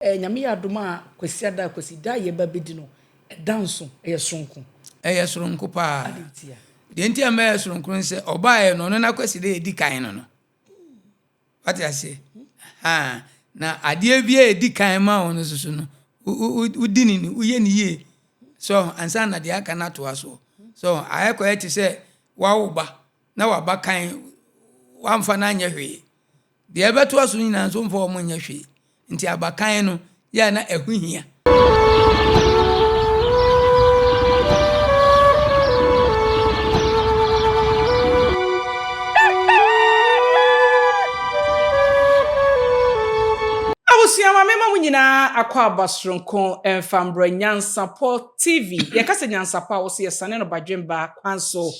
nyame adoma Akwasidae ye ba bedi no danso sonko sonko pa de nti am sonko nse obae no na Akwasidae edi kan no what you say na ade bia edi kan ma won so no udini ni uye ni ye so ansa na de aka na to aso so ayekwa ti say wawoba na waba kan wamfa na anya hwe de ebeto aso nyina so mfa o mo nya hwe nti abakan no ya na ehuhia Awusiama mema munyina akwa abasronko emfambro Nyansapo TV yakase Nyansapo wo se yesane no badwemba kwanso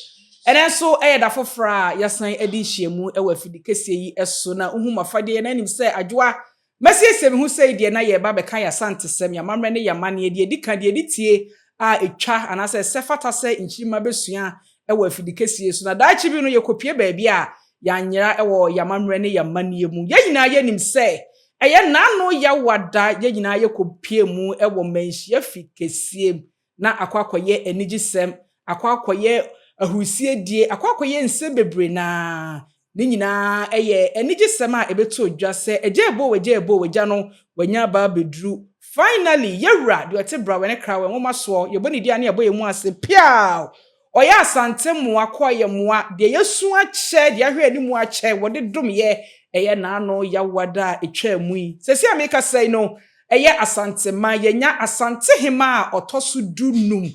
enenso da fofra yasan edi hyiemu ewa fidikesie yi eso na uhumafade na nim se adwoa mesiesem hu se de na ye ba be kan Asantesem ya mamre ne yamane de edika de editie a etwa anase sefata se nchima besua ewa fidikesie so na daachi bi no yekopie ba bia yanyera ewo yamamre ne yamane mu yanyina ye nim se eye nano ya wada yegyina yekopie mu ewo manhia fikesie na akwakoye enigisem akwakoye ahusie die akwakoye nse bebre na ni nyina eye enigisem a ebeto odwa se ejebo wegya no wanya ba bedru finally yewra de otebra wene kra we nwoma so yeboni dia na yeboye mu ase Appiah oya Asantehemaa+How de yesu ache de ahwe ani mu ache wode domye eye nano ya wada etwa mui sesi ameka sei no eye Asantema yenya Asantehemaa otoso dunum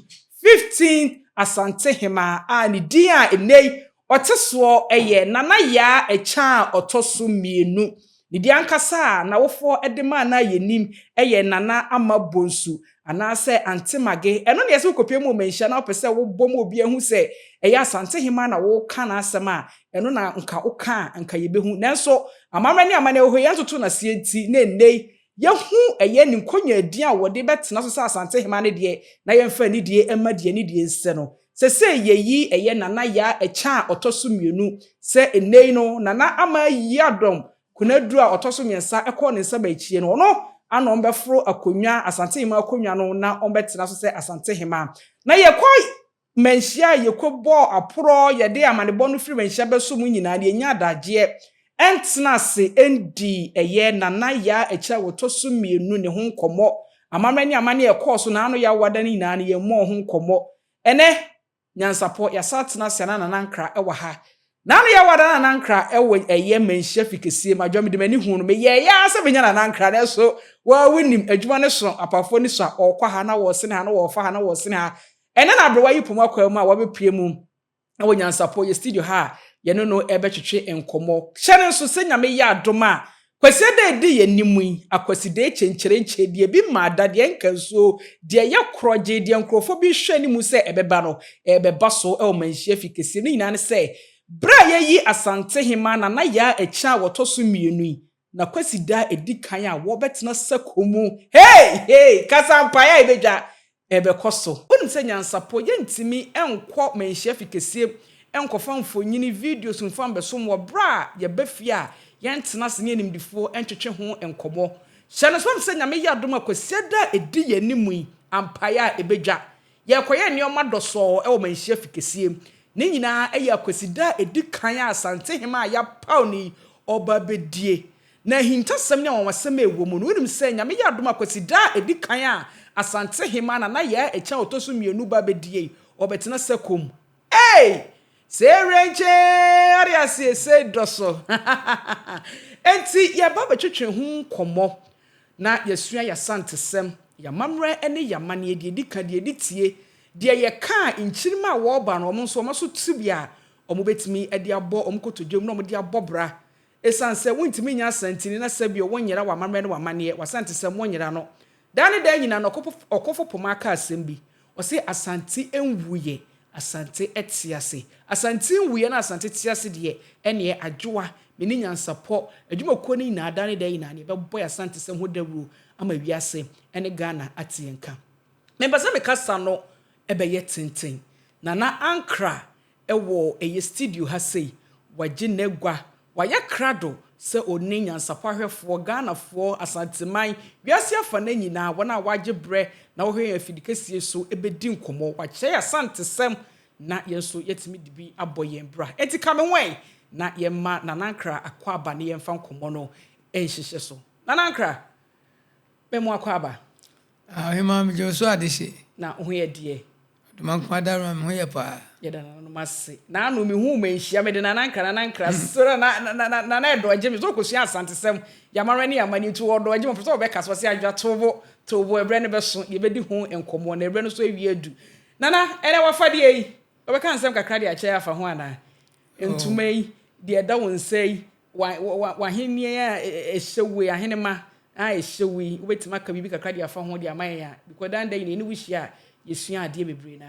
15 Asantehemaa ani dia enei oteso eye nana ya echa otoso mienu ni dia nkasa na wofo edema na yenim eye nana ama Bonsu anase antemage eno ne yesi kopie mu menhia na opese wo bom obi ehu se eye Asantehemaa na wo ka na asema eno na nka oka nka yebehu nanso amamre ne amane ho yantoto na sienti na enei yehu eye ni nkonya adin a wode betena so sa Asantehemaa ne de na yemfa ni de ema de ni de nse no sese yeyi eye nana ya echa otoso mienu se enei no nana ama yi adom kunaduru a otoso miensa ekọ ne nsa ba echie no no ana ombefro akonwa Asantehemaa akonwa no na ombetena so se Asantehemaa na yekọ menhia yekobo aporo yede amanebo no firi menhia beso mu nyina de nya adagye entena se endi eye nana ya echa wotoso mienu ne ho nkomo amamani amane ekọ so na ano ya wada ni nyina ne yemmo ho nkomo ene Nyansapo ya satena se na nankra ewa ha nanu ya wada na nankra ewe eye menhia fikesie madwam de mani hu no me ye ya se benya na nankra na so wa winim adwuma ne so apafo ni so okwa ha na wo se ne ha na wo fa ha na wo se ne ha ene na abrewa yipom akwa mu a wo bepie mu na wo Nyansapo ye studio ha ye no ebetwetwe enkomo hyene nso se nyame ya adoma Akwasidae di ye nimui Akwasidae chencherenche die bi maada de nkanso de ye kroje de nkrofo bi hwe ni mu se ebeba no ebeba so e o manhia fikesi ni nyina ne se bra ye yi Asantehemaa na ya echa wotoso mienu na Akwasidae edi kan a wo betena sakomu hey kasampa ya ebedwa ebekoso wonu se Nyansapo ye ntimi enko manhia fikesi enkofa mfonyini videos mfam besom wo bra ye befia yentena se ne nimdifo entwetwe ho enkomo hyane so mse nyame ya adom Akwasidae edi ye nimui Appiah ebedwa ye koye nioma doso e wo manhia fikesie ne nyina eye Akwasidae edi kan a Asantehemaa ya pauni oba bedie na hintasem ne wonwasem ewo mu no nim se nyame ya adom Akwasidae edi kan a Asantehemaa na ya echa otoso mienu ba bedie obetena sakom Serenche ariase se doso enti ya baba twetwe hu komo na yesua ya Asantesem ya mamre ene ya mane de dika de editie de ye ka nchirima wo ba no omso omaso tibia omubetimi ede abo omkotodwem no omde abobra esanse wontimi nya Asantini na sabio wonyera wa mamre ne wa mane wa Asantesem wonyera no dane da nyina no okofo pomaka asembi ose Asanti enwuye Asante etiase Asante nwuye na Asante tiase de ene adwoa meni Nyansapo adwumako ni na adane da ina ne bebo ya Asantesem ho dawuru ama wiase ene Ghana atienka membasa mekasa no ebeye tenten na ankra ewo eye studio ha sei waje negwa waya krado se oni Nyansapo ahwefo Ghanafoɔ Asantehemaa wiase afa na nyina wona waje bre na wo hwe afidikesie so ebedi nkomo wakyɛ asantesɛm na yenso yetimi dibi aboyen bra enti kame wen na yemma nanankra akwaba ne yemfa nkomo no enhyehyɛ so nanankra bemu akwaba Hema me jo so adehye na ho ye de duma kwadaro me ho ye pa yeda no mase na anu me hu me nhia me de nanankra sora na edo agye me so kosua asantesɛm yamare ne yamani tu odo agye mo so be ka so se adwa tobo ebre ne be so ye bedi hu enkomo na ebre no so ewie adu nana ene wafade yi obeka nsɛm kakra de akyɛ afa ho ana entuma yi de da won sei wa henie a ehyewe ahenema a ehyewe obetima ka bibi kakra de afa ho de aman ya because dan da yi ne wihia yesua ade bebre na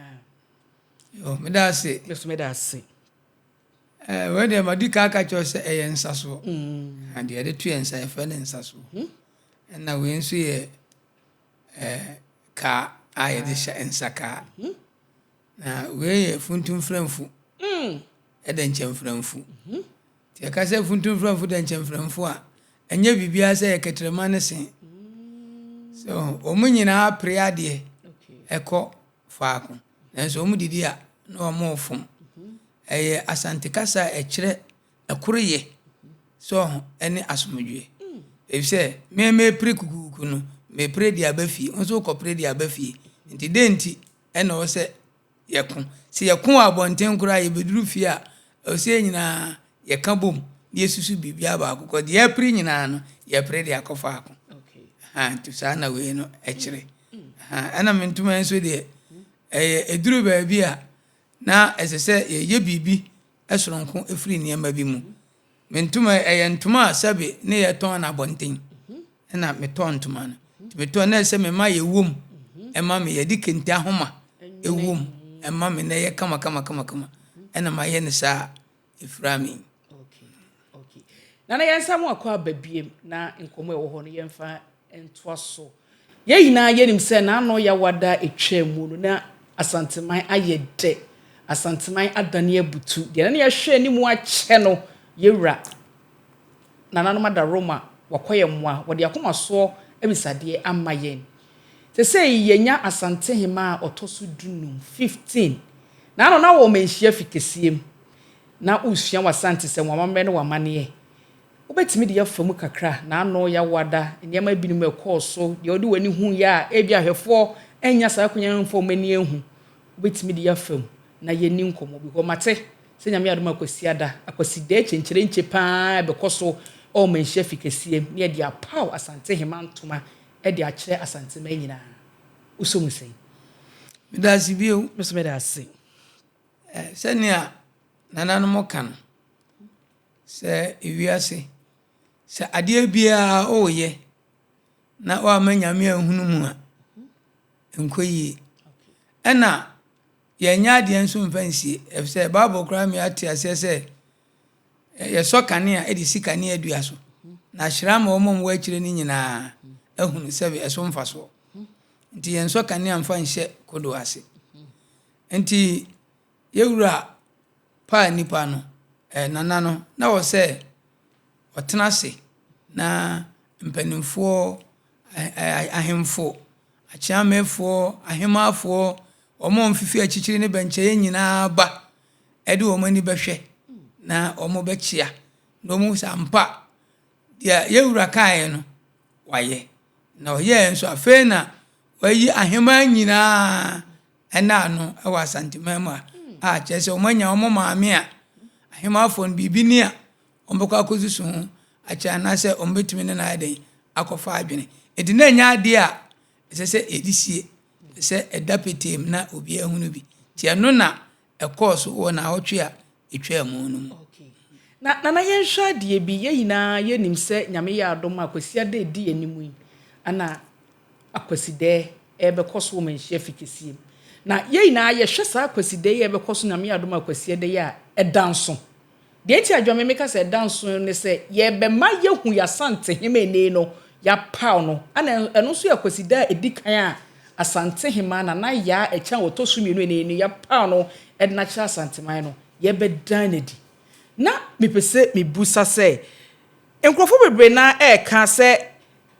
yo me da se we de madika aka cho se ensaso and de tu ensa e fe ne ensaso na we nso ye ka aye de sha ensaka na we ye funtum framfu eda nkyem framfu ti aka se funtum framfu da nkyem framfu a enye bibia se ye ketrema ne sen so omunyina apre ade eko faako nanso omudidi a na omofom eye asante kasa ekire ekoroye so ene asomdwe efise me pre kukuku no me pre dia bafi onso ko pre dia bafi nti denti ene wo se yekun se yekun abonten kura ye beduru fi a o se nyina ye ka bom ye susu bibia ba akoko de pre nyina no ye pre dia kofa ako to sana we no ekire ana mentuma enso de eduru ba bia na esese ye bibi esoronko efiri niema bi mu mentuma ntuma sabe ne ye ton na bonten na meton ntuma no meton na ese me ma ye wom ema me ye dikenti ahoma ewom ema me na ye kama ena ma ye ne sa eframi okay nana yensamu akwa babiem na nkomo ewo ho no yemfa entwa so ye yina ye nim se na no ya wada etwam no na Asantehemaa ayede Asantehemaa adane abutu de na ye hwe ni mu ache no yewura nananom da Roma wakoye mwa wode akoma so ebisade amayen se sei yenya Asantehemaa otoso dunum 15 na no na wo menhia fikesiem na usua wasantesem wamambe no wamane obetimi de yafamu kakra na ano ya wada niam abinim ekọọso de odi wani hu ya ebi ahwefo enya sa akonya mfo mani ehu obetimi de yafam na yeni nkomo bi ko mate se nyame adom Akwasidae chenkyere nche pa bekoso o menhia fikesiem ne de Appiah Asantehemaa ntoma e de akyere Asantehemaa nyina usomusei midasi bio mesomedase senia nananom kan se ewiase se ade bia oye na wa manyame ahunu mu a enkoyi ena yenya ade nso mfansie efse bible kra me ate ase se ye sokane a edi sikane adua so na hyirama omom wa akire ni nyina ahunu sebe eso mfaso nti yen sokane amfa nhye kodo ase nti yewura pa nipa no nana no na wo se otena se na mpanimfo ahemfo achiamefo ahemafo omo mfifi achichiri ne benche nyina ba ede omani behwe na omo bechia na omo sampa dia yewura kae no waye na oye nso afe na wayi ahema nyina ena no ewa Asantehemaa a chese omanya omo maame a ahemafo bibi ni a ombekwa akozusu ho acha na se ombetimi ne na aden akofa adwene edi na nya ade a sese edisie se edapetem na obi ahunu bi ti eno na ekọọso wo na otwe a etwa mu no okay na yenhwa ade bi ye yina ye nim se nyame ya adom Akwasidae di enimu yi ana Akwasidae ebekoso wo menhia fikesiem na ye yina ye hwe sa Akwasidae ebekoso nyame ya adom Akwasidae ya edanso de ti adwame meka se edanso ne se ye be ma ye hu ya Asantehemaa ene no ya Appiah no ana eno so ya Akwasidae edikan a Asantehemaa na ya echa wotosu mienu ene ya Appiah no edna cha Asantehemaa no ye be dan edi na mepese mebusa se Nkrofo bebre na ka se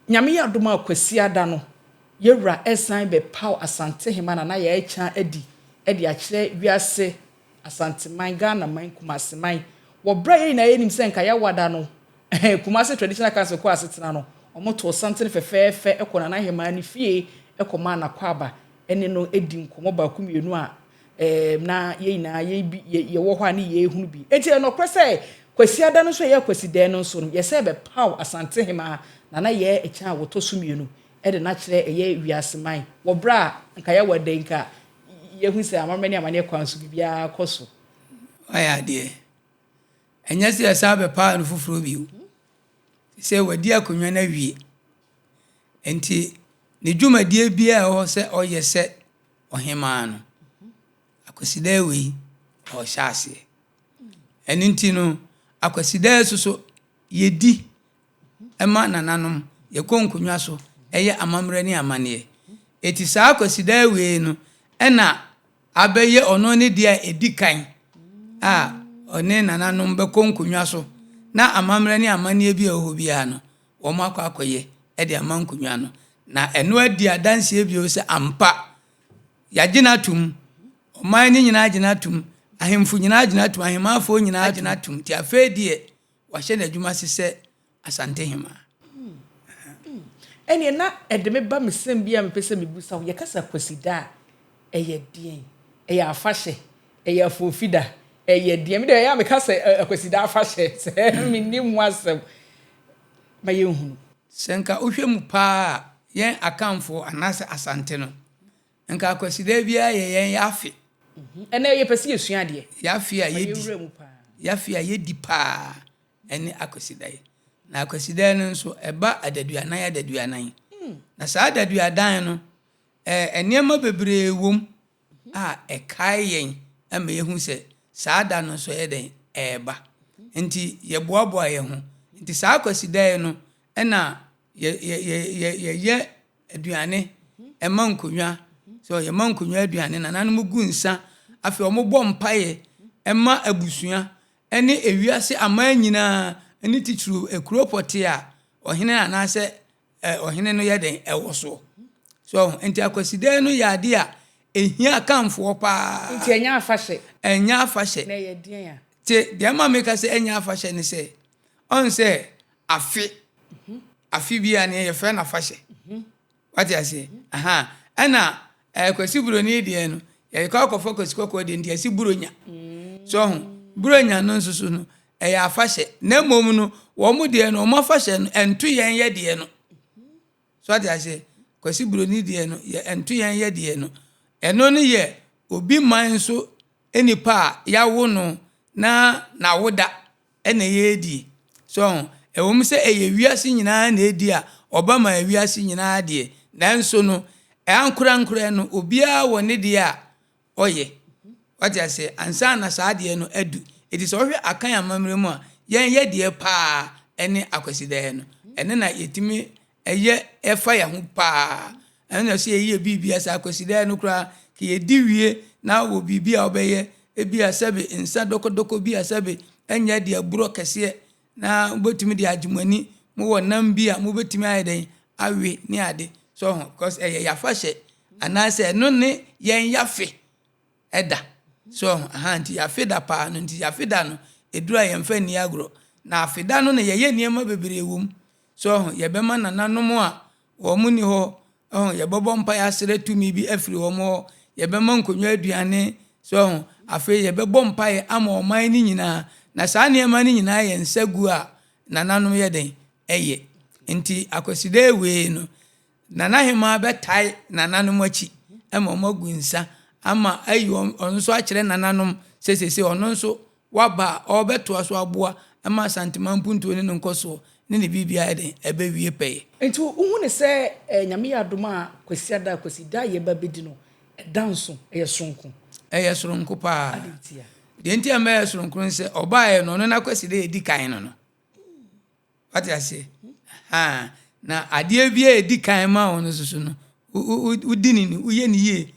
nyame ya dom Akwasidae no yewura esan be paw Asantehemaa na ye echa edi a kire wiase Asanteman Ghana man Kumase man wo bra ye na yenim se nka ya wada no Kumase traditional council ko asetena no omoto something fefefe ekona na Hemaa ni fie ekoma na kwaba ene no edi nkomo ba kumienu a na ye na ye wo hwa ne ye hunu bi enti no kwese Akwasidae no so ye Akwasidae no so no ye se be paw Asantehemaa na ye echa woto sumienu e de na kire eye wiase man wo bra nka ya wada nka ye hu se amamani amane kwanso bibia koso aya de enya se asa be paw no fufuro bi se wadi akonwa na wie enti ne dwumadie bia ho se oye se Hemaa no Akwasidae we o hyase enti no Akwasidae so yedi ema nananom ye konkonwa so eye amamre ni amane eti saa Akwasidae we no ena abeye ono ne dia edikan one nananom be konkonwa so na amamre ni amane bi ho bia no wo makwakoye e de amankonwa no na eno adi adanse bi o se ampa yagina tum oman ni nyina agina tum ahemfu nyina agina tum ahemafo nyina agina tum ti afedie wahye na adwuma sese Asantehemaa ene na edeme ba mesem bia mepese mebusa ye kasa Akwasidae eye dien eye afahye eye afofida eye dien me de ya mekasa Akwasidae afahye se minim wasem ma ye hunu senka ohwemu pa yen akamfo anase asante no nka Akwasidae bia yen yafe ene ye pese yesua de yafe a yedi yafe a yedi pa ene Akwasidae na Akwasidae no so eba adaduanan na saa adaduadan no enema bebre wom ekai yen ama yehu se saa da no so yeden eba nti ye boaboa ye ho nti saa Akwasidae no ena ye aduane ema nkonwa so ye ma nkonwa aduane na nanom gu nsa afi omobɔ mpaye ema abusua ene ewiase amanyina ene titru ekropote a ohene anase ohene no yeden ewoso so enti Akwasidae no yade a ehia kamfo pa nti enya afahye na ye dien a te de ma meka se enya afahye ne se on se afi bia ne ye fe na afahye what you say ana Akwasiburo ni de no ye ka akofo Akwasikoko de ndi asiburonya so buronya no nsusu no ya afahye na mom no wo mu de no mo afahye no ento yen ye de no so what you say Akwasiburo ni de no ye ento yen ye de no eno no ye obi man so enipa ya wo no na woda ena ye di so ewom se eye wiase nyina na edi a obama wiase nyina de nanso no ankura no obia woni de a oye what you say ansa na saa de no adu edi so hwe akan amamre mu a yen ye de pa ene Akwasidae no ene na yetimi eye efa ya hu pa ene na so ye bibia sa Akwasidae no kura ke ye diwie na wo bibia obeye ebia sabe insa dokodoko bia sabe enya de aburo kese na ubetimi de agimani mu wonam bia mu betimi ayeden awe ni ade so because yafahye anase no ne yen yafe eda so nti yafeda pa no nti yafeda no edura yemfa ni agro na afeda no ne ye niema bebre wom so yebema nananom a wo mu ni ho yebobɔ mpa ya sere tumi bi afiri wo mo yebema nkonwa aduane so afi yebebɔ mpa ye ama oman ni nyina na saa niema ni nyina ye nsagu a nananom yeden eye nti Akwasidae we no nana Hemaa betai nananom achi ama omagu nsa ama ayo onso akire nananom sesese onso waba obeto aso aboa ama Asantemaa mpuntuo ne nkoso ne bibia eden ebewie peye enti uhu ne se nyame ya dom a Akwasidae ye babedi no danso eye sonko pa de enti ama ye sonko nse obae no na Akwasidae edi kan no what you say na ade bia edi kan ma ono susu no udini ni uye ni ye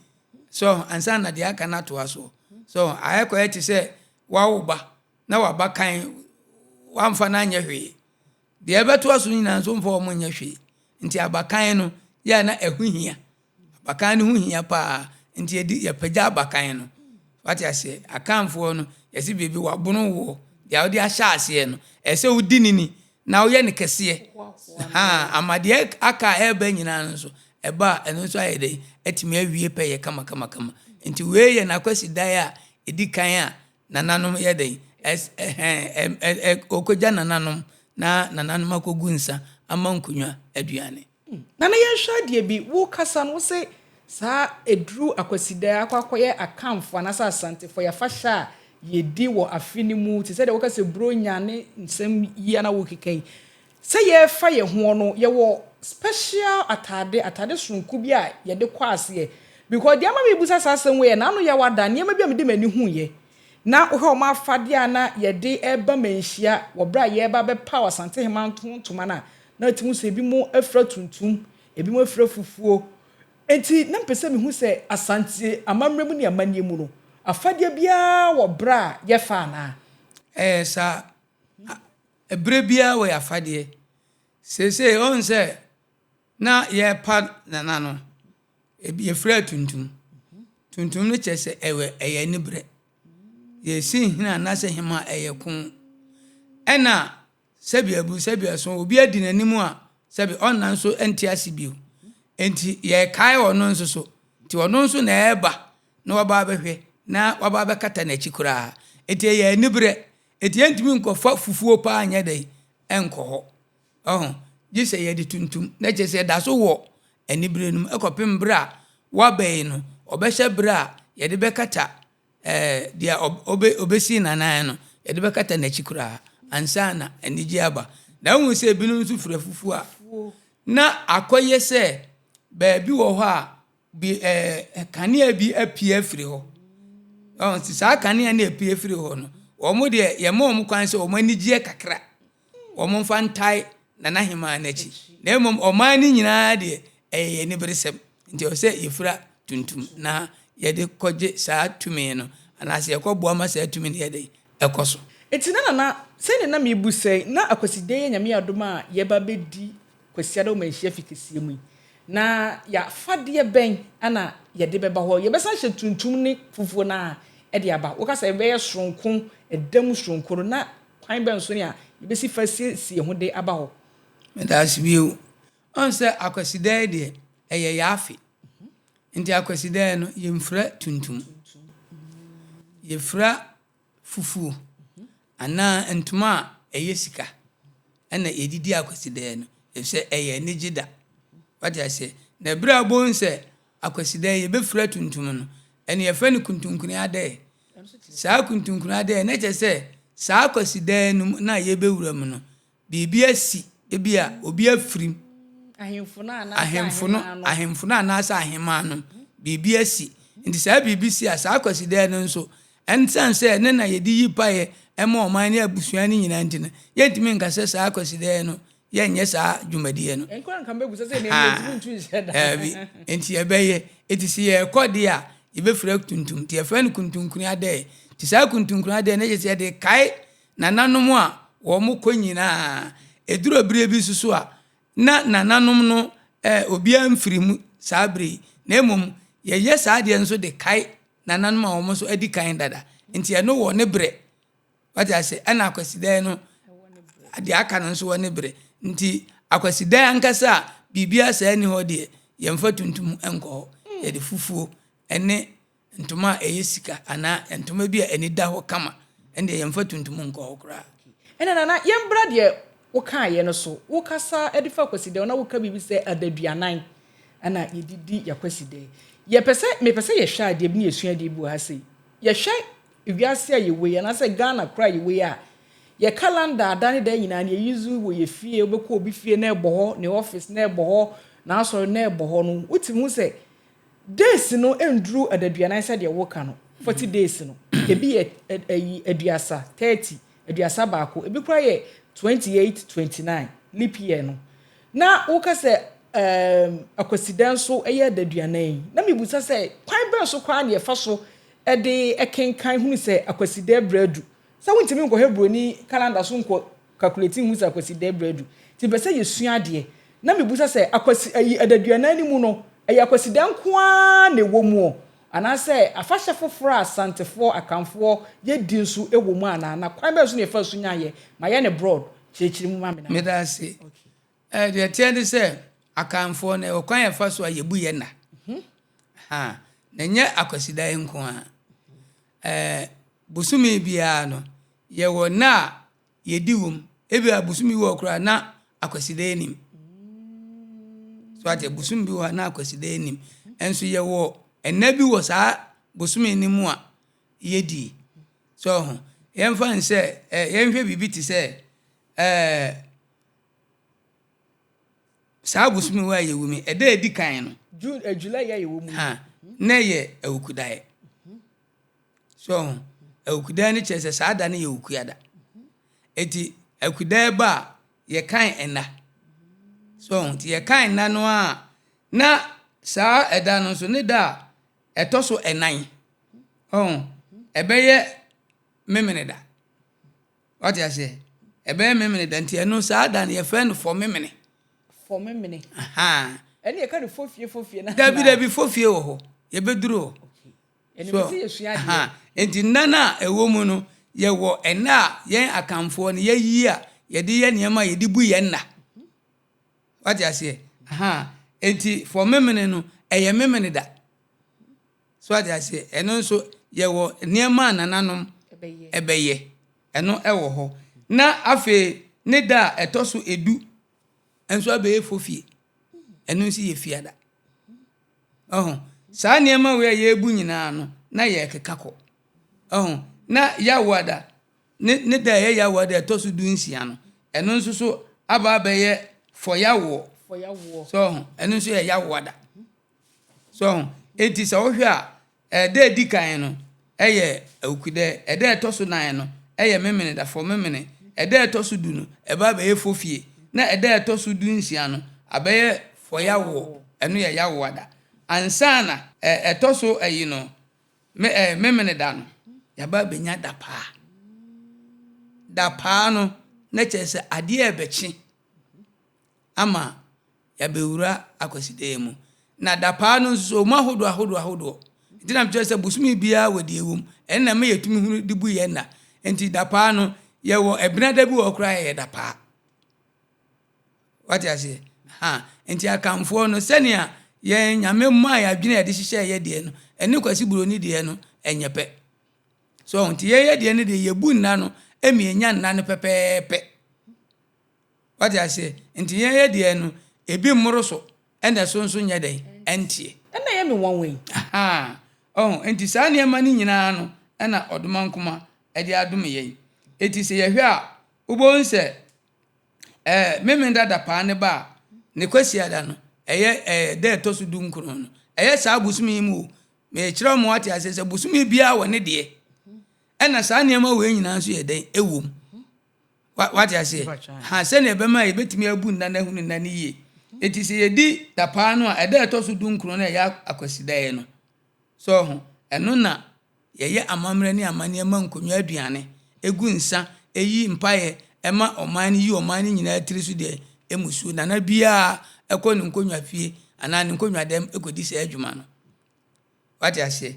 so ansa na de aka na to aso so ayekọ eti se wawoba na waba kan wamfa na anya hwe de ebeto aso nyina so mfo mo nya hwe nti abakan no ya na ehuhia abakan no huhia pa nti edi ya pagya abakan no wati ase akanfo no yesi bebi wabono wo ya odi ahya ase no ese udi nini na wo ye ne kese amade aka ebe nyina no so eba eno so ayede etimi awie peye kama nti we ye na Akwasidae a edi kan a nananom yede okoja nananom na nananom akogu nsa ama nkunwa aduane nana ye hwa de bi wo kasa no se sa edru Akwasidae akwakoye akamfo anasa asantefo ya fasha yedi wo afini mu ti se de wo kasa bronya ne nsem yi na wo kikai se ye fa ye ho no ye wo special atade sunku bi a ye de kwase ye because dia ma me busa sasen we na no ye wada ne ma bi am de mani hu ye na wo ho ma afade ana ye de eba manhia wo bra ye ba be pa Asantehemaa tontoma na timu se bi mo afra tuntum ebi mo afra fufuo enti na mpese me hu se asante amamremu ne amanie mu no afade bia wo bra ye fa na sa ebre bia wo afade se on se na ye pa na no ebi ye fra tuntum no chese ewe eye ni bre ye si hina na se hima eye kun ena sebia so obi adi nanimu a sebi onna nso enti asibio enti ye kai ono nso so ti ono nso na eba na waba behwe na waba bekata na chikura enti ye ni bre enti entimi nkofa fufuo pa anya dai enko ho gise ye di tuntum na chese da so wo ani bre num ekopem bra wabai no obehye bra ye de bekata dia obesi nanan no ye de bekata na chikura ansa na anigi aba na hu se binum su fra fufu a na akoye se baabi wo ho a bi kanea bi Appiah firi ho si sa kanea na Appiah firi ho no omo de ye mom kwan se omo anigi kakra omo fantai na nahema na chi na mom omani nyina de ni beresem nti o se yefra tuntum na ye de koje sa tumi no anase yekobo ma sa tumi ne ye de ekoso eti na se na me busai na Akwasidae nyame adoma ye ba bedi Akwasidae o manhia fikisi mu na ya fade ben ana ye de beba ho ye besa hye tuntum ne fufuo na e de aba wo kasa be ye soronko edam soronko na kwan ben so ne a ye besi fasi ho de aba ho me da sibiu on se Akwasidae de eye yafi nti Akwasidae no ye mfra tuntum ye fra fufuo ana entuma eyesika ana edidi Akwasidae no efse eye nigida wati ase na bra bonse Akwasidae ye befra tuntum no ene ye fa ni kuntunkuni ade sa kuntunkuni ade na chese sa Akwasidae no na ye bewura mu no bibia si ebia obi afrim ahemfo na anasa ahema no bibia si nti sa bibisi asa Akwasidae no nso ensanse ne na ye di yipaye ema oman ne abusuani nyina ntina yentimi nkase sa Akwasidae no yenye sa dwumadie no enkwan kan bebusa se ne yentimi ntu sheda bi enti ebeye etisi ye kode a ye befra tuntum ti efa ne kuntunkuni ade ti sa kuntunkuni ade ne yesi ade kai nananom a wo mo konyina eduro bire bi susu a na nananom no obi amfirimu sa bire na emom ye sa ade nso de kai nananom a wo mo so adi kan dada enti eno wo ne bre wati ase ana Akwasidae no ade aka no so wo ne bre nti Akwasidae ankasa bibia sa ani ho de yemfa tuntum enko ye de fufuo ene ntoma eyesika ana ntoma bi a eni da ho kama ende yemfa tuntum enko ho kra na yembra de wo kan ye no so wo kasa edifa Akwasidae na wo ka bibi se adaduanan ana yedidi Akwasidae ye pese me pese ye hwa de bi ne esua de bu ha sei ye hwa ewiase ye we na se Ghana kra ye we a ye calendar adane da nyina na ye use wo ye fie obekọ obi fie na ebo ho ne office na ebo ho na asoro na ebo ho no utimu se days no endru adaduanan se de wo ka no 40 days no ebi ye aduasa 30 aduasa baako ebi kra ye 28 29 leap year no na wo ka se Akwasidae so eye adaduanan na mebusa se kwan ben so kwa na ye fa so de ekenkan hunu se Akwasidae bradu sa wontimi nko Hebroni calendar so nko calculating who's Akwasidae bread ti be say yesua de na me busa say akwasi adaduana ni mu no Akwasidae nkoa na ewo mu ana say afahye foforo asantefo akamfo ye di nso ewo mu ana na kwan be so ne fa so nya ye ma ye ne broad chechiri mu ma me na me da say de tiende say akamfo na o kwan ye fa so ayebu ye na na nye Akwasidae nkoa busumi bia no ye wo na ye diwum ebi abusumi wo kura na Akwasidae nim so ate busumi bi wo na Akwasidae nim enso ye wo enabi wo sa busumi nim a ye di so ye mfa nse ye nhwe bibi ti se sa busumi wo ye wumi eda edi kan no July ye wo mu na ye Awukudae so Awukudae ni chese sa da na ye Awukuyada eti Awukudae ba ye kan ena so ti ye kan na no a na sa eda no so ne da etoso enan ebeye memene da what you say ebeye memene da nti eno sa da na ye friend for memene ene ye ka fofie na dabi fofie wo ho ye beduro ene be say yesua de enti nana ewo mu no ye wo ena yen akamfo ne ye yi a ye de ye niam ye de bu ye na what you say enti for memene no eye memene da so what you say eno so ye wo niam nananom ebeye eno ewo ho na afi ne da etoso edu enso abeye fofie eno si ye fiada sa niam we ye bu nyina no na ye kekako na ya wada ne da ye ya wada etoso du nsia no eno nso so aba abeye for yawo so eno nso ye ya wada so enti sa wo hwe a da di kan no eye Awukudae eda etoso nan no eye memene da for memene eda etoso du no eba abeye fofie na eda etoso du nsia no abeye for yawo eno ye ya wada ansana etoso ayi no memene da no ya ba benya da pa no na chese ade ebechi ama ya bewura Akwasidae mu na da pa no so mahodo ntina mchese busumi bia wadi ewum enna me yetumi hunu dibu ye na enti da pa no ye wo Ebenezer bi wo kra ye da pa what you say enti akamfo no senia ye nyame ma ya dwene ye de hihye ye de no eni kwasi buroni de no enyepe so enti ye de ne de ye bu nna no emienya nna no pepepe what you say enti ye de no ebi mmoroso ene so nya den entie ena ye me one way enti sa niam ni nyina no ena odomankoma e de adom ye eti se ye hwe a ubonse memenda da pa ne ba ne kwasiada no eye da etoso du nkuro no eye sa busumi mu me kire mo ati asese busumi bia wone de ena sa niam we nyina so ye den ewom what you say se ne be ma ye betimi abu nna na hunu nna ne ye eti se ye di da pa no a eda etoso du nkuro no ya Akwasidae no so eno na ye amamre ni amane ma nkonwa aduane egu nsa eyi mpaye ema oman yi oman nyina tirisu de emusu na bia ekonu nkonwa fie ana ne nkonwa dem ekodi se adwuma no what you say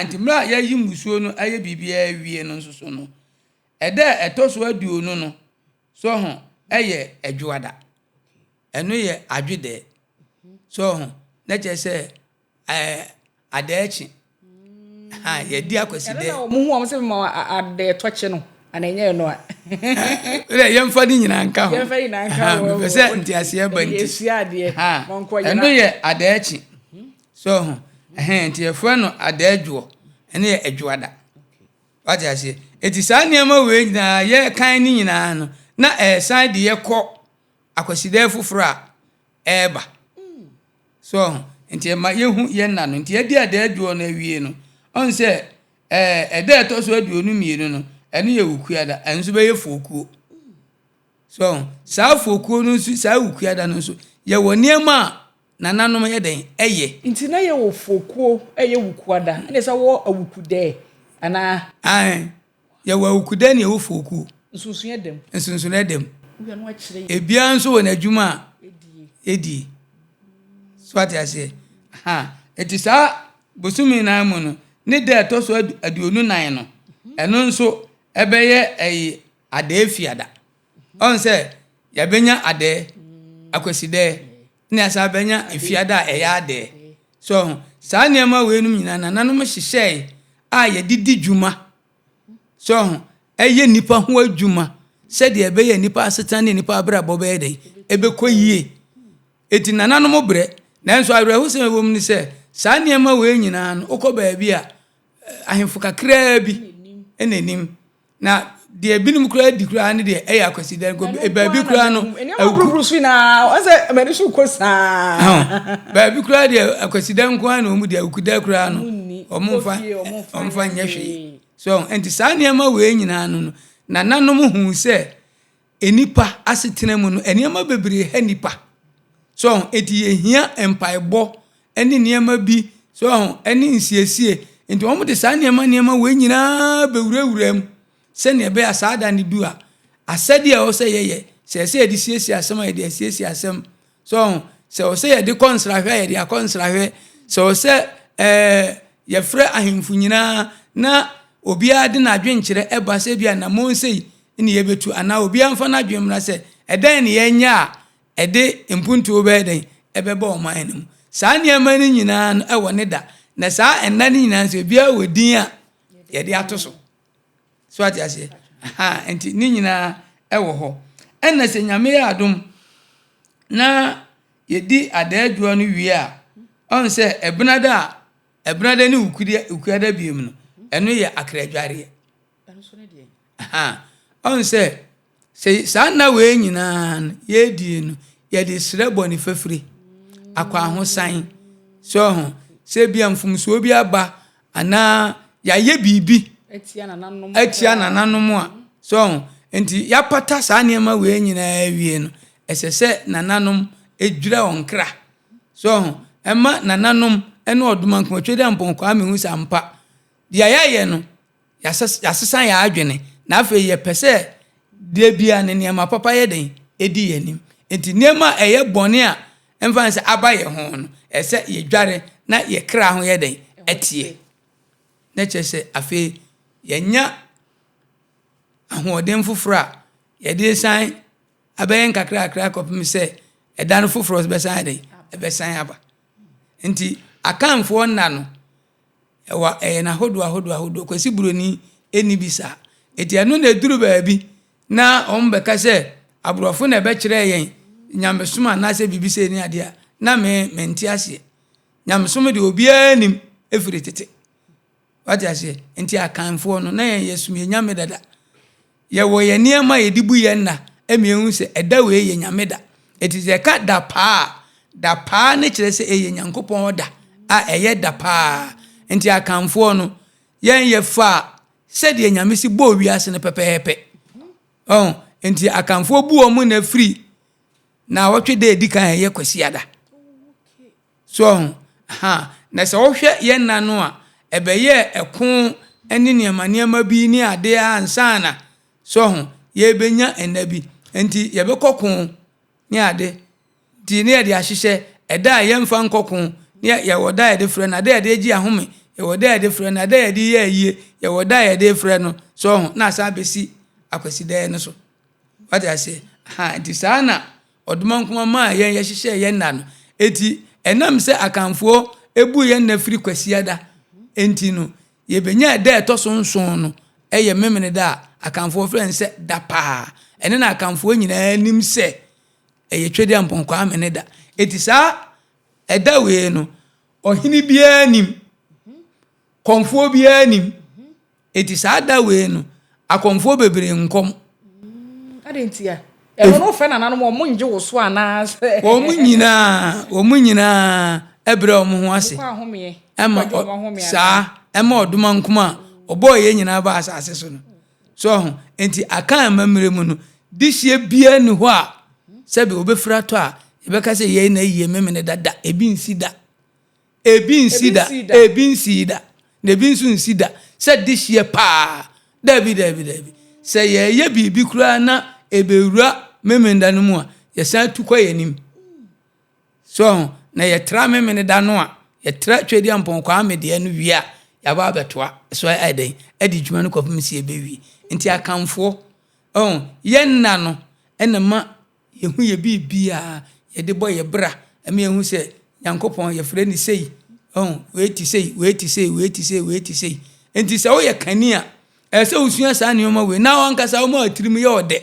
ntimra ya yi musuo no aye bibia wie no nsoso no eda etoso aduonu no so eye adwuada eno ye adwede so na chese adechi ye di Akwasidae mo hu am se ma ade toche no ana enye no a ye mfa di nyina nka ho ye mfa di nyina nka ho be se nti ase ba nti yesia ade monko ye eno ye adechi so nti ye fo no adedwo eno ye adwuada what you say eti sa niam we nyina ye kan ni nyina no na san de ye kọ Akwasidae foforo a eba so nti ma yehu ye na no nti edi adedwo na wie no on se eda etoso aduonu mienu no ene ye Awukuyada enso be ye fokuo so sa fokuo no su sa Awukuyada no so ye woniema nananom ye den eye nti na ye wo fokuo eye Awukuyada ene sa wo Awukudae ana ye wo Awukudae ne wo fokuo nsunsun dem ebia nso wɔ n'adwuma edi so ate ase etisa bosumi na mu no ne da to so aduonu nan no eno nso ebeye ade fiada on se ya benya ade Akwasidae ne asa benya efiada eya ade so saa niema we num nyina nananom hyehyɛ a ye didi dwuma so eye nipa ho adwuma sɛ de ebeye nipa asetane nipa abrabɔ bɛyɛ de ebekɔ yie eti nananom bre nanso awerɛho sɛ wom ni sɛ saa niema we nyina no okɔ baabi a ahemfo kakraa bi enanim na de binum kura di kura ne de eya Akwasidae go baabi kura no awurusu na ose emanisu kosa baabi kura de Akwasidae nko an omu de akuda kura no omfa nyehwe so enti saa niema we nyina no na nanom hu se enipa asetena mu no eniema bebre ha nipa so eti yehia empaebɔ eni niema bi so eni nsiesie enti omu de saa niema we nyina bewurawuram se ne be asada ne du a asade a o se yeye se de siesie asem a de siesie asem so se o se ye de konsrahwe ye de akonsrahwe se o se ye frɛ ahemfu nyina na obia de na adwenkyere eba se bia na monsei ne ye betu ana obia mfa na adwenmra se edan ne ye nya a ede impuntu obeden ebeba o man nim saa niema ni nyina no ewo ne da na saa enna ni nyina se bia wodin a ye de atoso so ati ase enti ni nyina ewo ho enna se nyame ya adom na yedi adaadwo no wie a on se Ebenezer ni ukuada biem no eno ye akradware on se saa na we nyina ye die no ye de srebo ni fafiri akwa ho san so ho se bia mfumso bi aba ana ya ye bibi etia na nanom a so enti ya pata saa niema we nyina wie no esese nananom edwira onkra so ema nananom eno odumanko twede amponko amehu sampa dia yaye no yasesan ya adwene na afa ye pese de bia ne niema papa ye den edi yanim enti niema eye bone a emfa nse aba ye ho no ese ye dware na ye kra ho ye den etie na chese afa yenya ahoden fofora ye de san abayen kakra kopim se edan foforo be san den ebe san aba enti akanfo nna no ewa na hodo kwasi buroni eni bisa eti anu na eduru baabi na ombeka se abrofo na be kire yen nyamesoma na se bibise ni ade na me menti ase nyamesoma de obi anim efiri tete wati ase enti akanfo no na yesum ye nyame dada ye wo ye niema ye dibu ye na emiehu se eda we ye nyame da eti ze ka da pa ne kire se eye nyankopɔn da a eye da pa enti akanfo no yen ye fa se de nyame si bo wiase ne pepepe enti akanfo bu omu na free na wotwe de edikan ye kwasiada so na se wo hwe ye na no a ebeye ekon eni niema bi ni ade ansana so ye benya enabi enti ye bekokon ni ade di ne de ahyehye eda ye mfa nkokon ni ye woda ye de frɛ na de agi ahome ye woda ye de frɛ na de ye ye yie ye woda ye de frɛ no so na asa besi Akwasidae no so wati ase enti sana odumankoma ma ye hyehye ye nna no eti enam se akanfo ebu ye na firi kwasiada enti no ye benya da etoso nson no eye memene da akanfo frɛ nse da pa ene na akanfo nyina nim se eye twede amponko amene da eti saa eda we no ohini bia nim konfo bia nim eti saa da we no akonfo bebre nkom adentia eno no fe na nanom omo nje wo so ana se omu nyina ebre omo ho ase ema saa ema oduma nkoma obo ye nyina ba asase so no so enti akan mamre mu no dihye bia ni ho a sebe obefra to a ebeka se ye na yiye memene dada ebi nsida na ebi nsu nsida se dihye pa dabi sɛ yɛyɛ biribi koraa na ebewura memenda no mu a yɛsan tu kɔ yɛnim so na yɛtra memenda no a yɛtra twɛdi ampɔnkɔ amedeɛ no wie a yɛaba abɛtoa so ɛdɛn ɛde dwuma no kɔpem sɛ yɛbɛwie nti akamfoɔ yɛnna no ɛna ma yɛhu yɛ biribia yɛde bɔ yɛ bra ɛma yɛhu sɛ Nyankopɔn yɛfrɛ ne sei weiti sei nti sɛ woyɛ kani a ɛsɛ usua saa nneɛma we na wankasa wo ma atirim yɛ ɔdɛ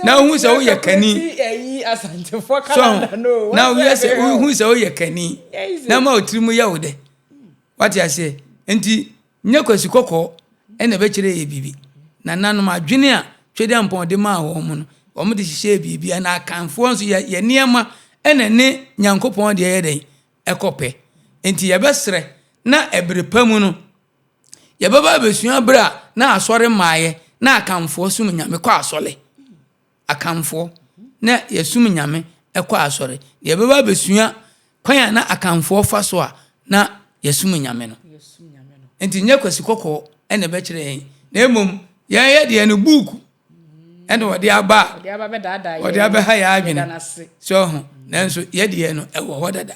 na wohu sɛ woyɛ kani na wohu sɛ woyɛ kani na ma atirim yɛ ɔdɛ wate ase nti nyɛ kwasi kɔkɔ ɛna bɛkyerɛ yɛ bibi na nanom adwene a twɛde ampɔnde ma wɔ mu no wɔn de hyehyɛ bibi na akanfoɔ nso yɛ nneɛma ɛna ne Nyankopɔn deɛ yɛ dɛn ɛkɔpɛ nti yɛbɛsrɛ na ɛbere pa mu no yɛbɛba besua bra na asɔre maaye na akamfoɔ sum nyame kɔ asɔre akamfoɔ na yɛsum nyame ɛkɔ asɔre yɛbɛba besua kwan na akamfoɔ fa so a na yɛsum nyame no enti nyɛ kwasi kɔkɔ ɛna bɛkyerɛ yɛn na emom yɛyɛ deɛ no buku ɛna wɔde aba wɔde abɛha yɛ adwene so ho nanso yɛdeɛ no ɛwɔ hɔ dada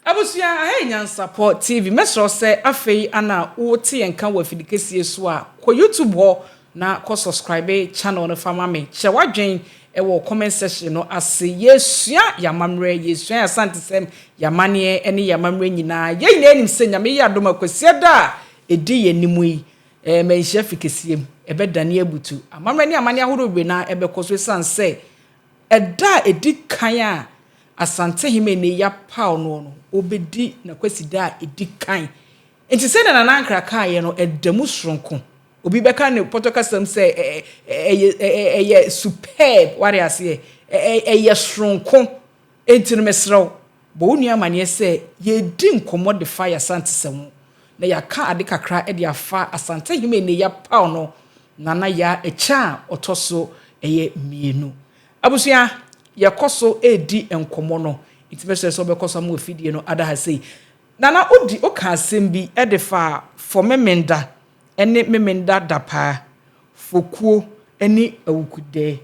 abusua ahɛ Nyansapo TV mesro sɛ afei ana wote yɛnka wɔ afidikesie so a kɔ YouTube hɔ na kɔ subscribe channel no fama me kyɛ wadwen ɛwɔ comment section no ase yesua yamamre yesua Asantesem yamane ɛne yamamre nyinaa yɛnyina anim sɛ nyame yɛ adom akwasia da ɛdi yɛnimu yi menhyia fikesiem ɛbɛdane abutu amamre ne amane ahoro be na ɛbɛkɔ so san sɛ ɛda ɛdi kan a Asantehemaa+How no obedi na Akwasidae ɛdi kan enti sɛ na nankraka ye no ɛdamu sronko obi bɛka ne potokasam sɛ ɛyɛ superb ware ase ɛyɛ sronko enti no mesrew bo wonu amane sɛ yɛdi nkomo de fa Asantesem na yaka ade kakra ɛde afa Asantehemaa+How no nana ya ɛkya otoso ɛyɛ mienu abusua yakoso edi enkomo no itibese so bekoso am ofidie no ada ha sei nana odi oka asem bi edefa for memenda ene memenda dapa fokuo ene awukude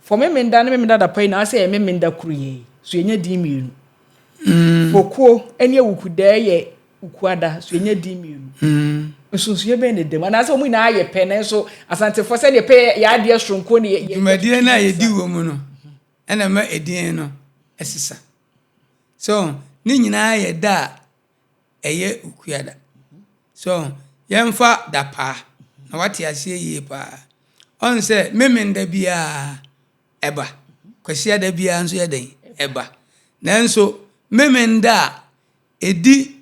for memenda ne memenda dapa na ase memenda kuruye so yenya di mienu fokuo ene awukude ye ukuada so yenya di mienu nso ye be ne dem na ase omu na aye pe na so asantefo se de pe ya ade asronko ne ye dwumadie na ye di wo mu no ɛna ma edin no ɛsesa so ne nyinaa yɛ da ɛyɛ ukuada so yɛmfa dapa na wate ase yie pa on sɛ memenda bia ɛba Akwasidae bia nso yɛ den ɛba nanso memenda edi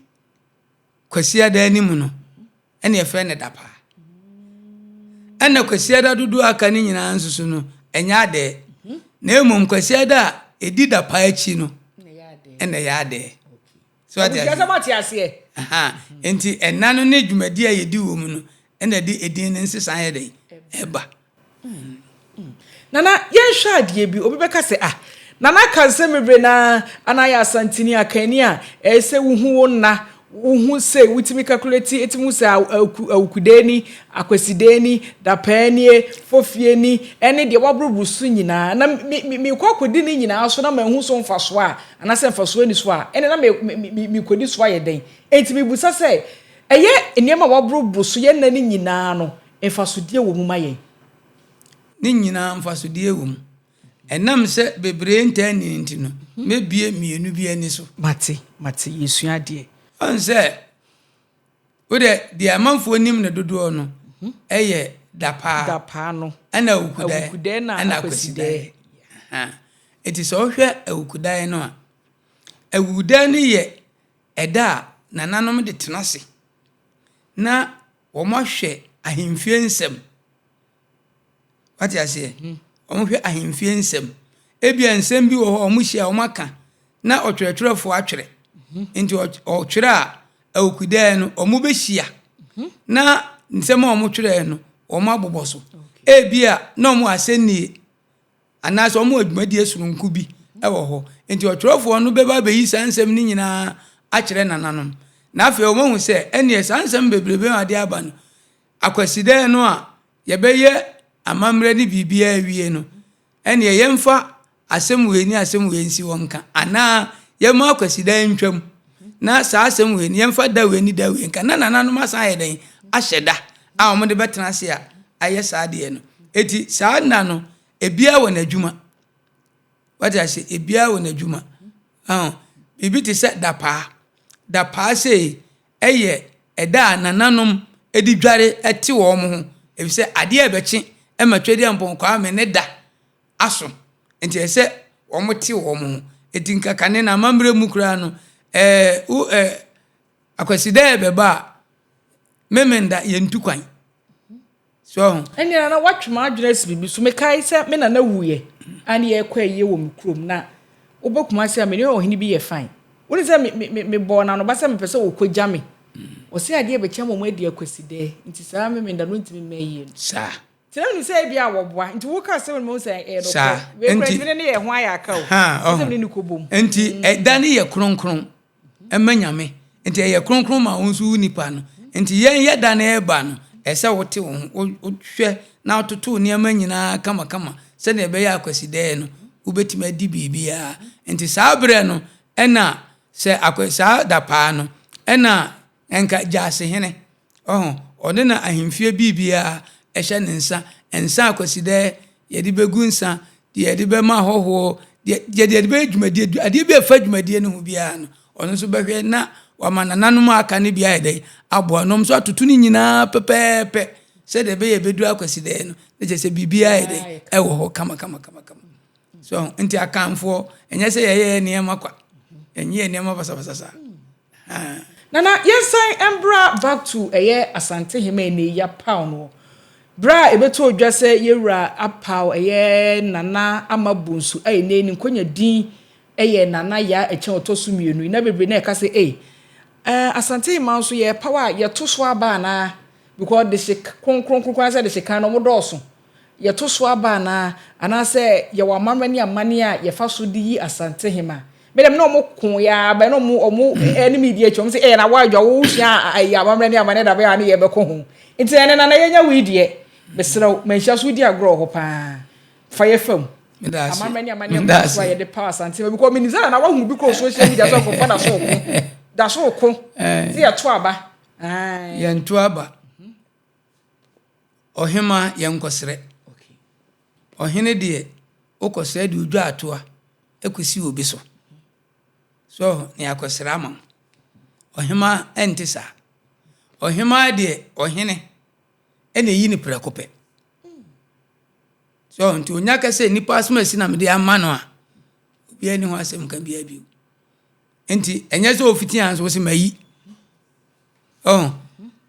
Akwasidae anim no ɛna yɛfrɛ ne dapa ɛna Akwasidae dodo aka ne nyinaa nso so no ɛnya ade na emom Akwasidae edi dapa achi no ene ya ade so ati enti enna no ne dwumadi a yedi wo mu no ene di edin ne nsesan ye den eba nana yenhwa ade bi obi beka se nana kanse mebre na anaya asantini akani a ese wuhu wonna wuhu se wutimi calculate etimu se awukudeni Akwasidae dapani fofieni ene de wabrubusu nyina na mi kwakodi ni nyina so na mahu so mfaso a anase mfaso ni so a ene na mi kodi so aye den enti mi busa se eye enema wabrubusu ye na ni nyina no mfaso die wo mu maye ni nyina mfaso die wo mu enam se bebre ntani nti no mebie mienu bi ani so mate yesua de onse ode di amanfo nim ne dodo no eye dapa no ana awukudae na Akwasidae eti so hwɛ awukudae no a awukudae no ye ɛda na nanom de tenase na wɔmahwɛ ahemfie nsɛm wate ase wɔmhwɛ ahemfie nsɛm ebia nsɛm bi wɔ hɔ ɔmhyia ɔmaka na ɔtwerɛtwerɛfo atwerɛ enti ɔtwerɛ a awukudae no ɔmo behia na nsɛm a ɔmo twerɛ no ɔmo abobɔ so ebia na ɔmo asɛnnie anaasɛ ɔmo adwumadi esurunku bi ɛwɔ hɔ enti ɔtwerɛfo no bɛba bɛyi saa nsɛm ni nyinaa akyerɛ nananom na afei ɔmo hu sɛ ɛne saa nsɛm bebrebe ade aba no Akwasidae no a yɛbɛyɛ amammerɛ ne bibia awie no ɛne yɛmfa asɛm wei ni asɛm wei nsi wɔnka anaa yɛma Akwasidae ntwam na saa asɛm wei ni yɛmfa da wei ni da wei nka na nananom asan ayɛ den ahyɛ da a wɔn de bɛtena ase a ayɛ saa deɛ no eti saa nna no ebia wɔ n'adwuma wate ase ebia wɔ n'adwuma bibi te sɛ dapaa sɛ ɛyɛ ɛda a nananom edi dware ɛte wɔn ho efisɛ adeɛ ɛbɛkye ɛma twɛdeɛ mpɔnkɔ ame ne da aso nti ɛsɛ wɔn te wɔn ho eti nkakane na amammerɛ mu kura no Akwasidae bɛba memenda yɛntu kwan so ɛnna na watwema adwene si bibi so mekai sɛ me na wuye ani yɛ kɔ yie wɔ me krom na wobɛkuma sɛ me ne ɔhene bi yɛ fine woni sɛ me bɔ na no ba sɛ me pɛsɛ wokɔgya me ɔsɛ adeɛ bɛkyɛ mo adi Akwasidae nti saa memenda no ntimi mɛyie saa tena ni sɛ bia wɔboa nti wo ka sɛ mo sɛ no saa enti ne yɛ ho ayɛ aka o sɛ me ne kɔbom enti ɛda ne yɛ kronkron ɛma nyame enti ɛyɛ kronkron ma wo nso nipa no enti yɛn yɛ da ne ɛba no ɛsɛ wote wo hwɛ na wototo nneɛma nyinaa kama sɛ ne ɛbɛyɛ Akwasidae no wobɛtumi adi biribiara enti saa berɛ no ɛna sɛ saa da paa no ɛna ɛnka Gyasehene ɔde na ahemfie biribiara ɛhyɛ ne nsa Akwasidae yɛde bɛgu nsa yɛde bɛma hɔhoɔ yɛde bɛyɛ dwumadie adeɛ bi ɛfa dwumadie no ho biara no ɔno nso bɛhwɛ na wama nananom aka ne bia yɛde aboa nom so atoto ne nyinaa pɛpɛɛpɛ sɛ de bɛyɛ bɛduru Akwasidae no ne kyɛ sɛ biribiara yɛde ɛwɔ hɔ kama so nti akamfoɔ ɛnyɛ sɛ yɛyɛ nneɛma kwa ɛnyɛ nneɛma basabasa saa nana yɛsan embra back to Asantehemaa ne ya pound no bra ebeto odwa sɛ yewura Appiah nana ama Bonsu ne ni nkonya din nana ya eche otosu mienu na bebre na ɛka sɛ Asantehemaa nso yɛ power yɛ to so aba na because de se kronkron sɛ de se kan no mo dɔɔso yɛ to so aba na ana sɛ yɛ wa mamani amane a yɛ fa so di yi Asantehemaa medem no mo ko ya ba no mo enemy die chom sɛ na wa adwa wo hia ya mamani amane da ba ya ne yɛ bɛkɔ ho nti ene na yɛnya wi die besrew menhia so di agro ho pa fa yɛ fam amamani amane so yɛ de power Asantehemaa because Ebenezer na wa hu bi ko social media so ko fa da so ko si yɛ to aba yɛn to aba ɔhema yɛn kɔsrɛ ɔhene deɛ wokɔsrɛ de odwa atoa ɛkɔsi obi so ne akɔsrɛ ama ɔhema ɛnte saa ɔhema deɛ ɔhene ɛna yi ne prɛko pɛ nti onya ka sɛ nipa asɛm asi na mede ama no a obiara ni ho asɛm ka bia bio nti ɛnyɛ sɛ ofiti anso wo sɛ mayi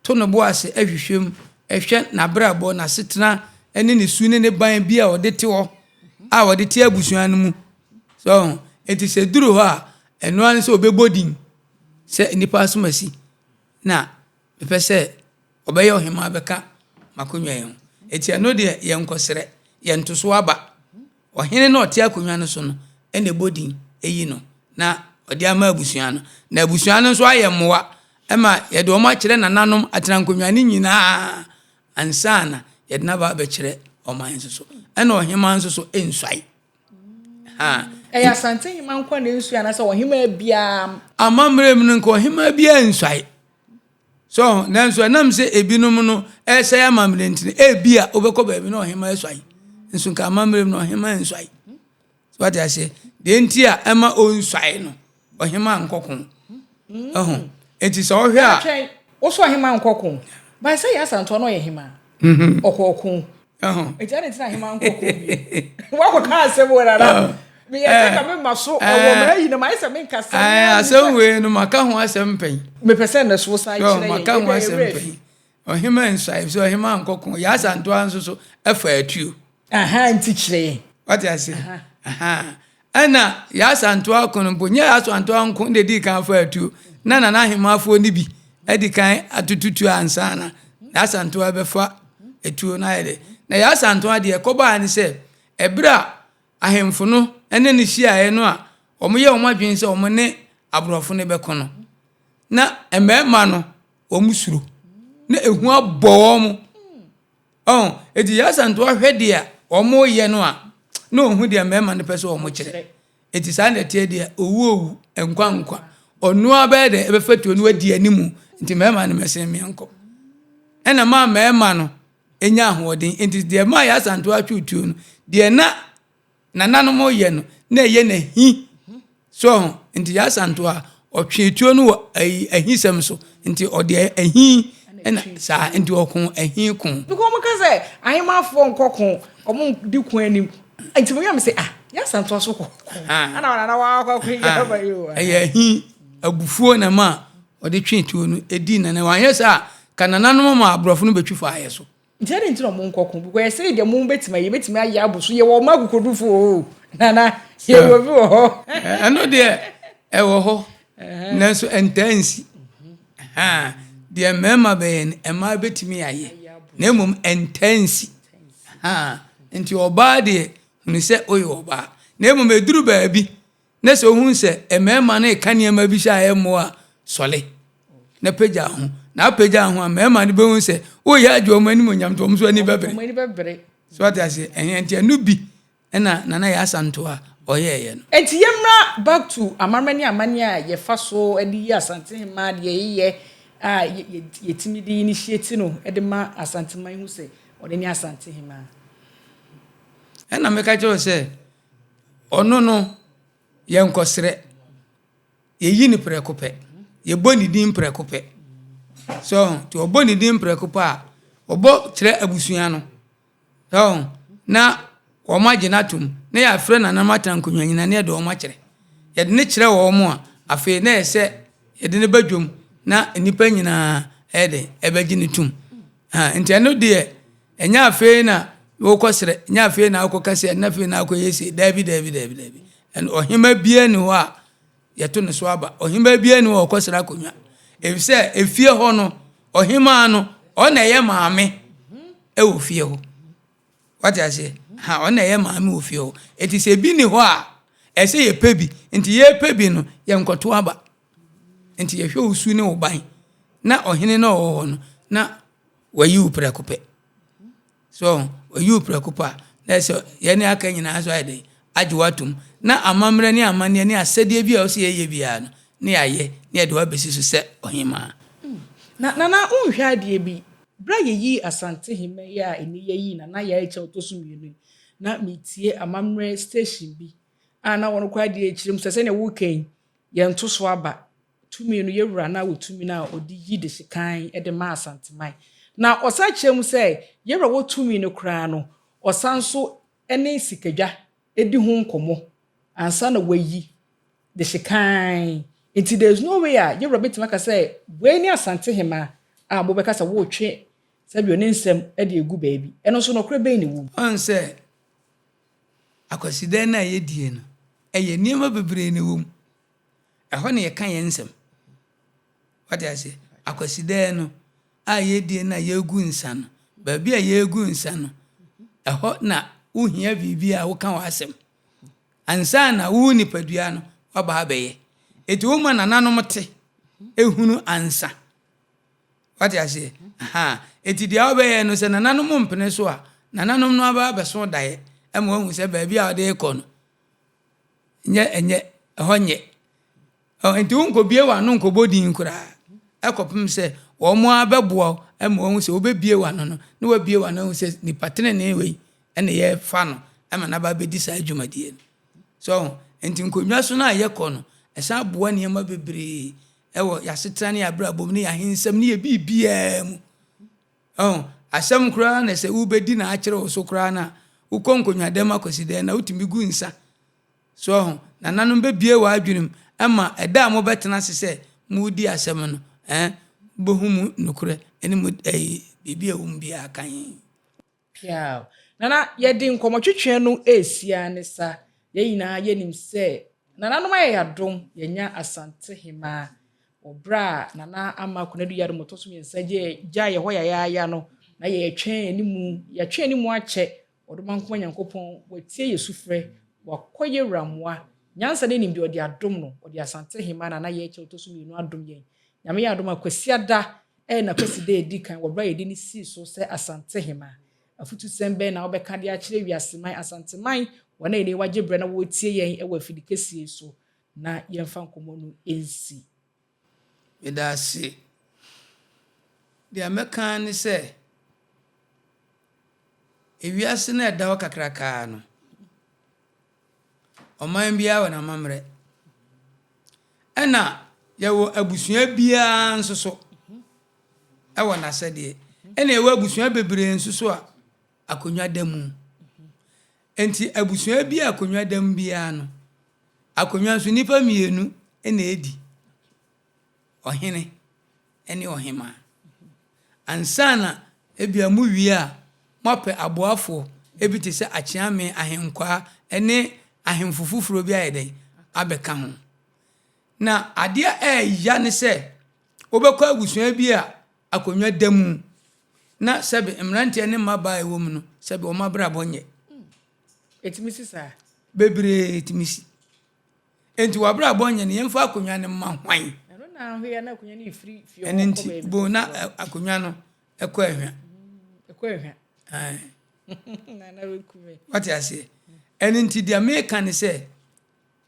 to no bo ase ahwehwem ɛhwɛ n'abrabɔ na setena ɛne ne su ne ne ban bi a ɔde te hɔ a ɔde te abusua no mu enti sɛ duro hɔ a ɛno ane sɛ ɔbɛbɔ din sɛ nipa asɛm asi na mepɛ sɛ ɔbɛyɛ ɔhema bɛka makonwa yɛn enti ɛno deɛ yɛn nkɔsrɛ yɛn to so aba ɔhene na ɔte akonnwa no so no ɛna ɛbɔ din ɛyi no na ɔde ama abusua no na abusua no nso ayɛ mmoa ɛma yɛde ɔmo akyerɛ nananom atena nkonnwa no nyinaa ansa na yɛde naba bɛkyerɛ ɔman nso so ɛna ɔhema nso so ɛnsuae Asantehemaa nkwa na nsuae na sɛ ɔhema bia amammerɛ mu no nka ɔhema bia nsuae nanso ɛnam sɛ ebinom no ɛsɛ amammerɛ ntini ebia wobɛkɔ baabi na ɔhema ɛsuae nso nka amammerɛ mu no ɔhema nsuae wate ase deɛ nti a ɛma ɔnsuae no ɔhema nkɔko enti sɛ ɔhwɛ a woso ɔhema nkɔko ba sɛ yɛ asanto no ɔyɛ hema ɔkɔko enti ade tina hema nkɔko bi wakɔ ka asɛm wɔ rara me yɛ ka me maso ɛwɔ ma yi na ma yɛ me nkasa asɛm wei no maka ho asɛm pɛn me pɛsɛ na so sa kyerɛ yɛ maka ho asɛm pɛn ɔhema nsuae so ɔhema nkɔko yɛ asanto nso so ɛfa atuo nti kyerɛ yɛ wate ase ɛna yɛ asanto akɔno mpo nyɛ asanto anko de di kan fa atuo na ahemafoɔ ni bi ɛdi kan atututu ansa na asanto bɛfa atuo na yɛ de na yɛ asanto deɛ kɔbaa ne sɛ ɛberɛ a ahemfo no ɛne ne hyiaeɛ no a ɔmo yɛ ɔmo adwene sɛ ɔmo ne aborɔfo no bɛkɔ no na mmarima no ɔmo suro na ehu abɔ ɔmo oh edi Asantewa hwede a omo ye no a no hu de mema ne pese omo kire eti sa na tie de owu enkwa onu abe de ebefetu no adi animu nti mema ne mesen me enko ena ma mema no enya ahoden enti de ma ya Asantewa twutu no de na nananom ye no na ye na hi so nti ya Asantewa otwetuo no ahisem so nti ode ahi ena sa nti okun ahi kun because mo ka say ahemafo nkokon omo di kun anim nti mo yam say ya Asantewa so ko ana na wa kwa ya ba yo ahi abufuo na ma ode twetuo no edi na wa yesa kanananom ma abrofo no betwifo aye so nti ade nti no mo nkokon because say de mo betima aye abuso ye wo ma kokodufo o nana ye wo bi wo ho eno de e wo ho nanso entansi de mema be ema betimi aye na emum entansi nti oba de hunu se oyo oba na emum eduru baabi na se ohun se emema na ekane ema bi sha emo a sole na peja ho na peja ho a mema ne be hun se oya adwo anim onyam to mso ani bebre so ati ase enti anu bi na nana ya Asantewa oyeye no enti yemra back to amani a ye fa so edi Asantehemaa de ye yetimi di initiate no ede ma Asantehemaa hu se ode ni Asantehemaa na meka cho se ono no ye nkosere ye yi ni prekope ye boni din prekope so to oboni din prekope a obo kire abusua no so na oma ginatum na ya frɛ na namata nkonwa nyina ne de oma kire ye de ne kire wo mo a afi na ese ye de ne badwom na nipa nyina ebe tum nti eno de enya afi na wo kosere nya afi na akokase na afi na akoyesi dabi en ohima bia ni ho a yeto ne so aba ohima bia ni wo kosere akonwa efise efie ho no ohima no ona ye maame wo fie ho what I say ona ye maame wo fie ho eti se bi ni ho a ese ye pebi nti ye pebi no ye nkoto aba nti ye hwe osu ne oban na ohene na oho no na wayi uprekope so wayi uprekopa na so ye ne aka nyina so ade ajiwatum na amamre ne amane ne asede bi a o se ye bia no ne aye ne de wa besi so se ohima na unhwe ade bi bra yeyi Asantehemaa ya eni yeyi na ya eche otosu mienu na mitie amamre station bi na wono kwa ade echirim se ne wo kan ye nto so aba tumi no yewura na wotumi na odi yi de sikan de ma Asantehemaa na osa chem se yewura wotumi no kra no osanso ene sikadwa edi ho nkomo ansa na wayi de sikan until there's no way yewura betima ka se we ni Asantehemaa bo be ka se wo twe se bi oni nsem de egu baabi eno so no kra be ni wu on se Akwasidae na ye die no eye niema bebre ne wom eho ne ye kan ye nsem what I say Akwasidae no ye die na ye gu nsa no baabi a ye gu nsa no eho na uhia bibi a wo kan wasem ansa na wo nipadua no waba abeye eti wo ma nananom te ehunu ansa what I say eti dia obeye no se nananom mpene so a nananom no aba beso dae emo hu se baabi a de ko no enye ehonye enti unko bie wa no nko bodin kura ekopem se wo mo abeboa emo hu se obebie wa no no ne wa bie wa no hu se ni patene ne we ene ye fa no ema na ba bedi sa adwumadie so enti nkonwa so na ye ko no esa boa ne ma bebre ewo yasetane abrabom ne yahensem ne ye bibia mu asem kura na se ubedi na akere wo so kura na ukonkonwa dem Akwasidae na utimi gu nsa so nananom bebie wa adwunim ama eda mo betena se mudi asem no bohumu nukure eni mu bibia wumbia kan yeah nana ye di nkomotwetwe no esia ne sa ye nyina ye nim se nananom aye adom ye nya Asantehemaa obra nana ama kunadu yare motoso yensa je ye ho ya no na ye twen animu ache odoma nkoma Nyankopɔn watie yesufrɛ wakoye ramwa nyansa ne nim de odi adom no odi Asantehemaa na ye eche otoso mienu adom yen nyame ya adom Akwasiada na Akwasidae di kan wobra ye di ni si so se Asantehemaa afutu sembe na obeka de akire wiaseman Asantehemaa wana ene waje bre na wo tie yen e wa fidikesie so na yemfa nkomo no ensi medase de amekan ni se ewiase na dawo kakraka no oman bia wana mamre ena yawo abusua bia nsoso ewo na sede ena yawo abusua bebre nsoso a akonwa damu enti abusua bia akonwa dam bia no akonwa nso nipa mienu ena edi ohene ene ohema ansana ebia mu wi a mape aboafo ebiti se achiame ahenkwa ene ahemfufufuro bia yeden abeka ho na ade ya ne se obekọ abusua bia akonwa damu na sebe emrante ne maba ewo mu no sebe o mabra bonye etimisi sa bebre etimisi enti wabra bonye ne yemfa akonwa ne ma hwan na hwe na akonwa ne free fio enti bo na akonwa no ekọ ehwa ai na wekume what you say enti dia make ne se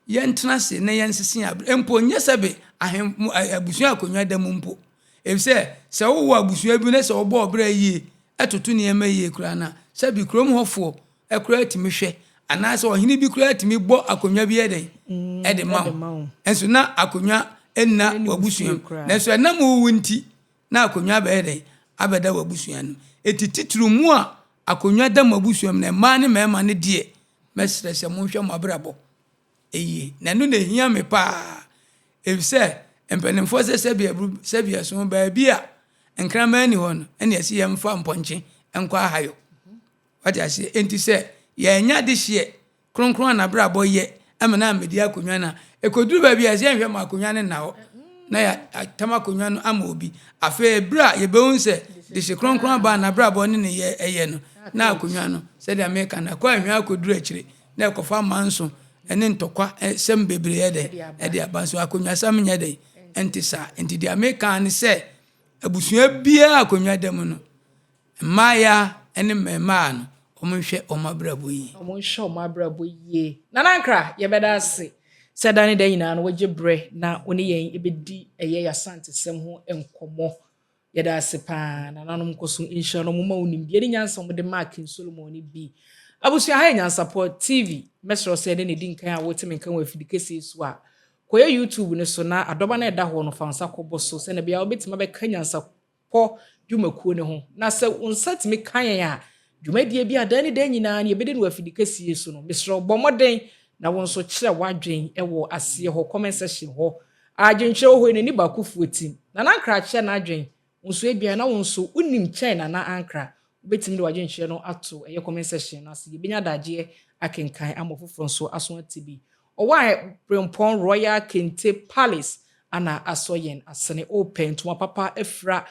yentena se na yensisi empo nye sebe abusua akonwa damu mpo efse se wo abusua bi na se obo obra yie etoto ne ema yie kura na sebe krom hofo ekura timi hwe ana se ohini bi kura timi bo akonwa bi eden ede ma enso na akonwa enna wabusua na so na mu wunti na akonwa ba eden abeda wabusua no etititru mu a akonwa da mabusua na ma ne mema ne die mesre se mo hwe mabrabo eye na no na hia me pa efse empenemfo se sebia so ba bia enkrama ni ho no ene esi yemfa mponche enkwa ahayo what I say enti se ye nya de hye kronkron na brabo ye amana amedi akonwa na ekoduru ba bia se hwe ma akonwa ne na ho na ya tama konwa no ama obi afa bra ye be se de hye kronkron ba na brabo ne ye eye no na akonwa no se de America na kwa hwe akoduru akire na ekofa manso ene ntokwa sem bebre ye de abanso akonwa sam nya de entisa enti de America ne se abusua bia akonwa dem no maya ene mema no omonhwe omabrabo yi omonhwe omabrabo yi nanankra ye bedase sedane da nyina no waje bre na oni yen ebedi eye yasante sem ho enkomo ye da se pa nananom koso insha no muma onim bia ni nyansa mo de mark Solomon ni bi abusua ha Nyansapo TV mesro se ne di nkan a wotime nkan wa fidikese su a koye YouTube ne so na adoba na eda ho no fansa koboso se na bia obetima be kan Nyansapo dwumakuo ne ho na se unsatime kan ya dwumadie bia dani da nyina ne ebede no wa fidikese su no mesro bomoden na wonso kire wadwen ewo ase ho comment section ho agyenche ho ne ni bakufu tim na nankra kire na adwen wonso ebia na wonso unim China na ankra betim de wagyenche no ato eye comment section na se yebenya daje akenkan amofofo so aso atibi owa Prempon Royal Kente Palace ana asoyen asene open to papa efra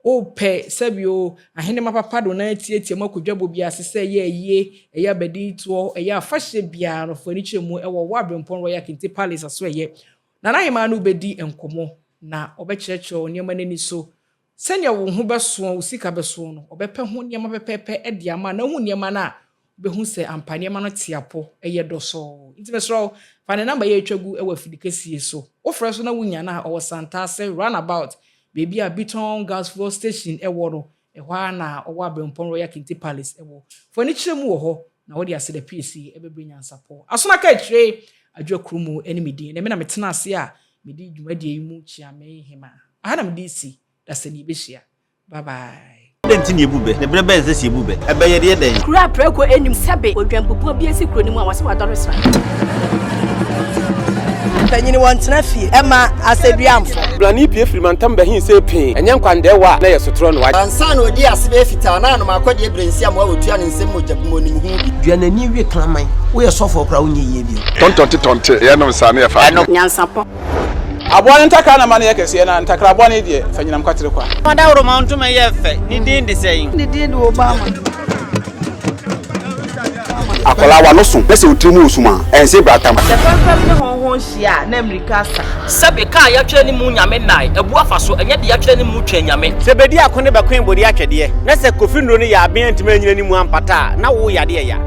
ope sabio ahene mapapa do na tietie makodwabo bia sese ye eya bedi to eya afahye bia no faniche mu ewo wa Prempon Royal Kente Palace aso ye na na hema no bedi enkomo na obekyerekye oniema nani so senya wo ho beso usika beso no obepe ho niema pepepe ede ama na hu niema na behu se ampane ma no tiapo eye doso intimesro fa ne number ye atwagu ewa fidikesie so ofre so na wunya na o Santase runabout baby a Biton gas fuel station ewo no ehwa na owa Prempon Royal Kente Palace ewo fo ni kyeremu wo ho na wo de ase de PC ebebri Nyansapo asona ka kyire adwakrumu enimidi na me na metena ase a medi dwumadie yi mu chia me hema aha na medi that's ni beshia bye bye denti ebube ne brebe nse si ebube ebe ye de den kura preko enim sebe odwampopo bi esi kro ni mu a wase wadore sra tanyini wontena fie ema aseduamfo blani pie frimantam be hin se pin enye nkwande wa na yesotro no wa ansa na odi asebe fita na no makode ebrensi am wa wotua ne nsem mojabumo nim hu bi duanani wie klaman wo ye sofo kra wonye yie bi tontonte ye no nsane ye fa Nyansapo abone ntakra na mane yakese na ntakra abone die fanyinam kwatere kwa mada woro ma ntoma ye fe ni din de seyin ni din do Obama akola wa no so pese otimu osuma ense bratam the program ne ho nhia na America sa sebe ka ya twere ni mu nyame nai ebu afa so enye de ya twere ni mu twa nyame sebedi akone be kwen bodi atwede na se kofi ndro ni ya aben ntime nyina ni mu ampata na wo yade ya